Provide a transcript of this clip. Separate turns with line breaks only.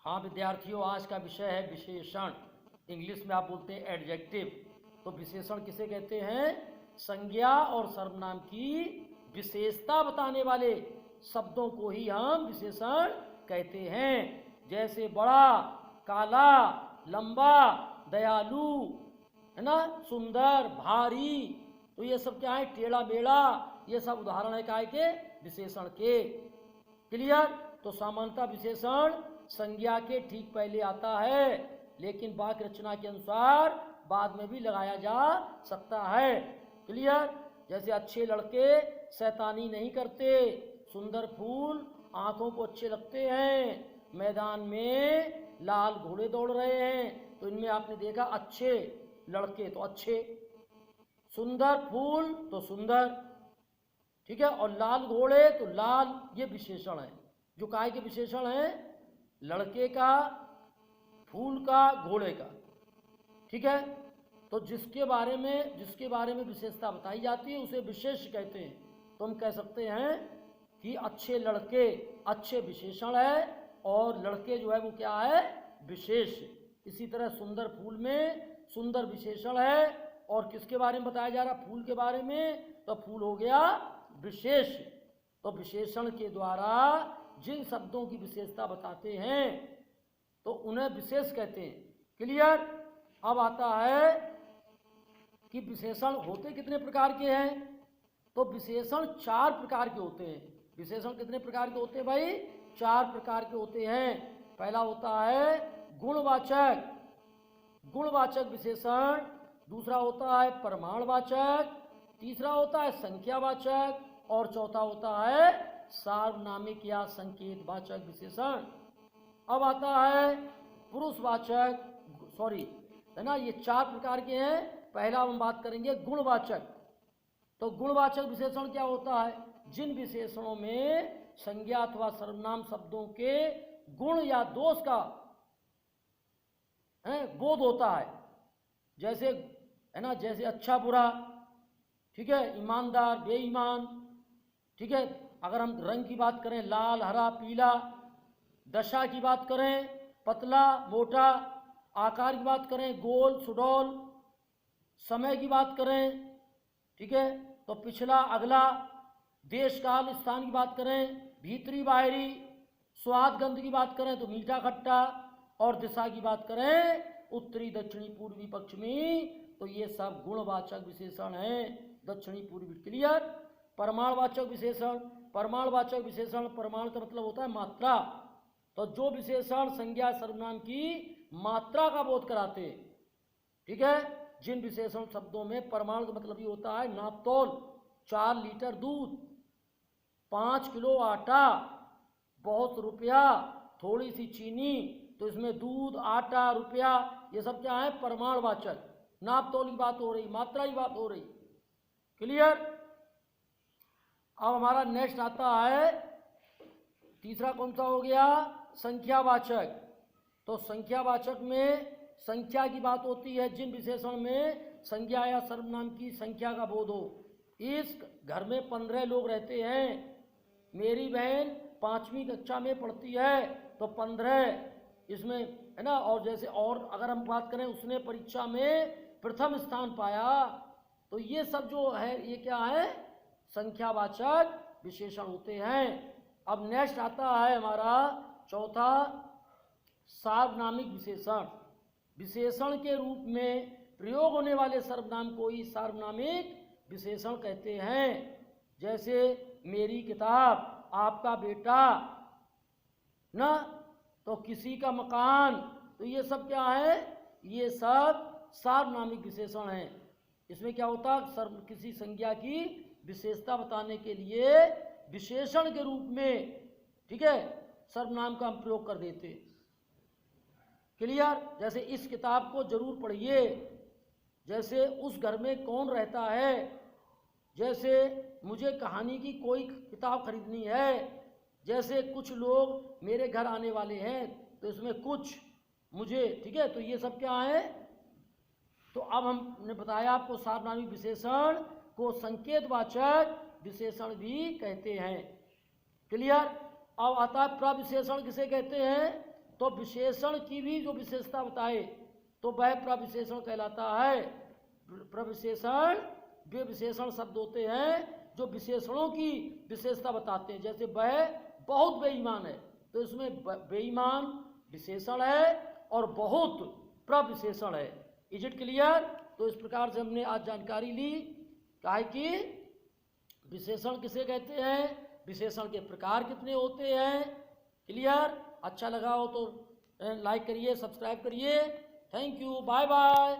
हाँ विद्यार्थियों, आज का विषय है विशेषण। इंग्लिश में आप बोलते हैं एडजेक्टिव। तो विशेषण किसे कहते हैं? संज्ञा और सर्वनाम की विशेषता बताने वाले शब्दों को ही हम विशेषण कहते हैं। जैसे बड़ा, काला, लंबा, दयालु, है ना, सुंदर, भारी। तो ये सब क्या है? टेढ़ा मेढ़ा, ये सब उदाहरण है क्या के? विशेषण के। क्लियर? तो सामान्यतः विशेषण संज्ञा के ठीक पहले आता है, लेकिन वाक्य रचना के अनुसार बाद में भी लगाया जा सकता है। क्लियर? जैसे अच्छे लड़के शैतानी नहीं करते, सुंदर फूल आंखों को अच्छे लगते हैं, मैदान में लाल घोड़े दौड़ रहे हैं। तो इनमें आपने देखा अच्छे लड़के तो अच्छे, सुंदर फूल तो सुंदर, ठीक है, और लाल घोड़े तो लाल। ये विशेषण है जो काय के विशेषण है? लड़के का, फूल का, घोड़े का। ठीक है, तो जिसके बारे में विशेषता बताई जाती है उसे विशेष कहते हैं। तो हम कह सकते हैं कि अच्छे लड़के अच्छे विशेषण है, और लड़के जो है वो क्या है? विशेष। इसी तरह सुंदर फूल में सुंदर विशेषण है, और किसके बारे में बताया जा रहा? फूल के बारे में। तो फूल हो गया विशेष। तो विशेषण के द्वारा जिन शब्दों की विशेषता बताते हैं तो उन्हें विशेष कहते हैं। क्लियर? अब आता है कि विशेषण होते कितने प्रकार के हैं? तो विशेषण 4 प्रकार के होते हैं। विशेषण कितने प्रकार के होते हैं भाई? 4 प्रकार के होते हैं। पहला होता है गुणवाचक, गुणवाचक विशेषण। दूसरा होता है प्रमाणवाचक, तीसरा होता है संख्यावाचक, और चौथा होता है सार्वनामिक या संकेतवाचक विशेषण। अब आता है पुरुषवाचक, है ना, ये 4 प्रकार के हैं। पहला हम बात करेंगे गुणवाचक। तो गुणवाचक विशेषण क्या होता है? जिन विशेषणों में संज्ञा अथवा सर्वनाम शब्दों के गुण या दोष का बोध होता है। जैसे, है ना, जैसे अच्छा बुरा, ठीक है, ईमानदार, बेईमान। ठीक है, अगर हम रंग की बात करें लाल, हरा, पीला। दशा की बात करें पतला, मोटा। आकार की बात करें गोल, सुडौल। समय की बात करें, ठीक है, तो पिछला, अगला। देश, काल, स्थान की बात करें भीतरी, बाहरी। स्वाद, गंध की बात करें तो मीठा, खट्टा। और दिशा की बात करें उत्तरी, दक्षिणी, पूर्वी, पश्चिमी। तो ये सब गुणवाचक विशेषण हैं, दक्षिणी, पूर्वी। क्लियर? प्रमाणवाचक विशेषण। प्रमाणवाचक विशेषण, प्रमाण का मतलब होता है मात्रा। तो जो विशेषण संज्ञा सर्वनाम की मात्रा का बोध कराते, ठीक है, जिन विशेषण शब्दों में प्रमाण का मतलब ये होता है नापतोल। 4 लीटर दूध, 5 किलो आटा, बहुत रुपया, थोड़ी सी चीनी। तो इसमें दूध, आटा, रुपया, ये सब क्या है? प्रमाणवाचक। नापतोल की बात हो रही, मात्रा की बात हो रही। क्लियर? अब हमारा नेक्स्ट आता है, तीसरा कौन सा हो गया? संख्यावाचक। तो संख्यावाचक में संख्या की बात होती है जिन विशेषण में संज्ञा या सर्वनाम की संख्या का बोध हो। इस घर में 15 लोग रहते हैं। मेरी बहन 5वीं कक्षा में पढ़ती है, तो 15 इसमें, है ना। और जैसे, और अगर हम बात करें उसने परीक्षा में प्रथम स्थान पाया। तो ये सब जो है ये क्या है? संख्यावाचक विशेषण होते हैं। अब नेक्स्ट आता है हमारा चौथा, सार्वनामिक विशेषण। विशेषण के रूप में प्रयोग होने वाले सर्वनाम को ही सार्वनामिक विशेषण कहते हैं। जैसे मेरी किताब, आपका बेटा, ना, तो किसी का मकान। तो ये सब क्या है? ये सब सार्वनामिक विशेषण हैं। इसमें क्या होता है? किसी संज्ञा की विशेषता बताने के लिए विशेषण के रूप में, ठीक है, सर्वनाम का हम प्रयोग कर देते। क्लियर? जैसे इस किताब को जरूर पढ़िए। जैसे उस घर में कौन रहता है। जैसे मुझे कहानी की कोई किताब खरीदनी है। जैसे कुछ लोग मेरे घर आने वाले हैं, तो इसमें कुछ मुझे, ठीक है। तो ये सब क्या है? तो अब हमने बताया आपको सार्वनामिक विशेषण को संकेतवाचक विशेषण भी कहते हैं। क्लियर? अब आता है प्रविशेषण किसे कहते हैं? तो विशेषण की भी जो विशेषता बताए तो वह प्रविशेषण कहलाता है। प्रविशेषण वे विशेषण शब्द होते हैं जो विशेषणों की विशेषता बताते हैं। जैसे वह बहुत बेईमान है, तो इसमें बेईमान विशेषण है और बहुत प्रविशेषण है। Is it clear? तो इस प्रकार से हमने आज जानकारी ली क्या है कि विशेषण किसे कहते हैं, विशेषण के प्रकार कितने होते हैं। क्लियर? अच्छा लगा हो तो लाइक करिए, सब्सक्राइब करिए। Thank you, bye bye.